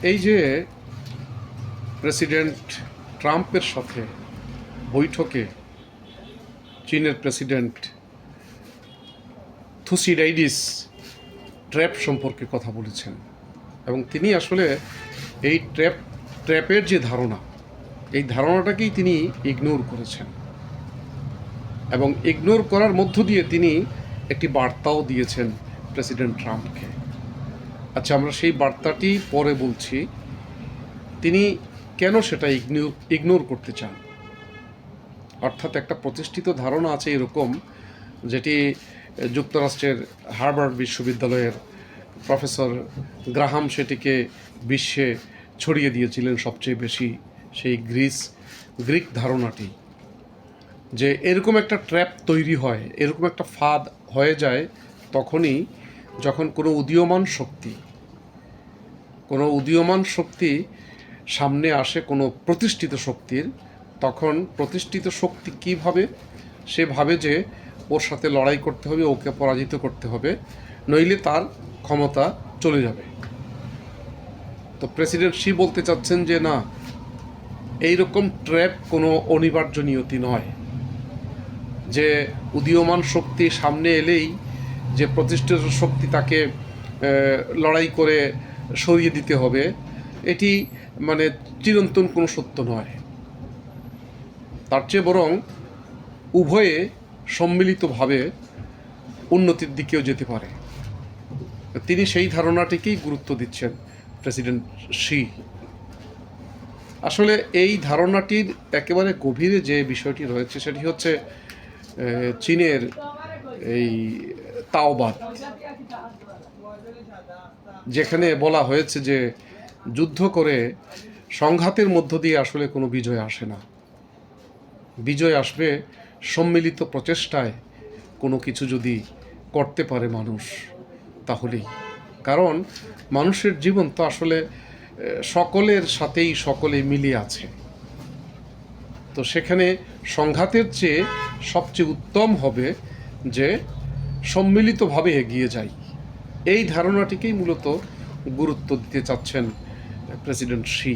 এই যে প্রেসিডেন্ট ট্রাম্পের সাথে বৈঠকে চীনের প্রেসিডেন্ট থুসিডাইডিস ট্র্যাপ সম্পর্কে কথা বলেছেন এবং তিনি আসলে এই ট্র্যাপের যে ধারণা, এই ধারণাটাকেই তিনি ইগনোর করেছেন এবং ইগনোর করার মধ্য দিয়ে তিনি একটি বার্তাও দিয়েছেন প্রেসিডেন্ট ট্রাম্পকে। আচ্ছা, আমরা সেই বার্তাটি পরে বলছি। তিনি কেন সেটা ইগনোর করতে চান? অর্থাৎ একটা প্রতিষ্ঠিত ধারণা আছে এরকম, যেটি যুক্তরাষ্ট্রের হার্ভার্ড বিশ্ববিদ্যালয়ের প্রফেসর গ্রাহাম সেটিকে বিশ্বে ছড়িয়ে দিয়েছিলেন সবচেয়ে বেশি, সেই গ্রিক ধারণাটি, যে এরকম একটা ট্র্যাপ তৈরি হয়, এরকম একটা ফাঁদ হয়ে যায় তখনই যখন কোনো উদীয়মান শক্তি সামনে আসে, কোনো প্রতিষ্ঠিত শক্তির। তখন প্রতিষ্ঠিত শক্তি কী ভাবে? সে ভাবে যে ওর সাথে লড়াই করতে হবে, ওকে পরাজিত করতে হবে, নইলে তার ক্ষমতা চলে যাবে। তো প্রেসিডেন্ট শি বলতে চাচ্ছেন যে না, এইরকম ট্র্যাপ কোনো অনিবার্য নিয়তি নয়, যে উদীয়মান শক্তি সামনে এলেই যে প্রতিষ্ঠিত শক্তি তাকে লড়াই করে সরিয়ে দিতে হবে, এটি মানে চিরন্তন কোনো সত্য নয়। তার চেয়ে বরং উভয়ে সম্মিলিতভাবে উন্নতির দিকেও যেতে পারে। তিনি সেই ধারণাটিকেই গুরুত্ব দিচ্ছেন প্রেসিডেন্ট শি। আসলে এই ধারণাটির একেবারে গভীরে যে বিষয়টি রয়েছে সেটি হচ্ছে চীনের এই তাওবাদ, যেখানে বলা হয়েছে যে যুদ্ধ করে সংঘাতের মধ্য দিয়ে আসলে কোনো বিজয় আসে না। বিজয় আসবে সম্মিলিত প্রচেষ্টায় কোনো কিছু যদি করতে পারে মানুষ, তাহলেই। কারণ মানুষের জীবন তো আসলে সকলের সাথেই সকলে মিলে আছে। তো সেখানে সংঘাতের চেয়ে সবচেয়ে উত্তম হবে যে সম্মিলিতভাবে এগিয়ে যাই। এই ধারণাটিকেই মূলত গুরুত্ব দিতে চাচ্ছেন প্রেসিডেন্ট শি।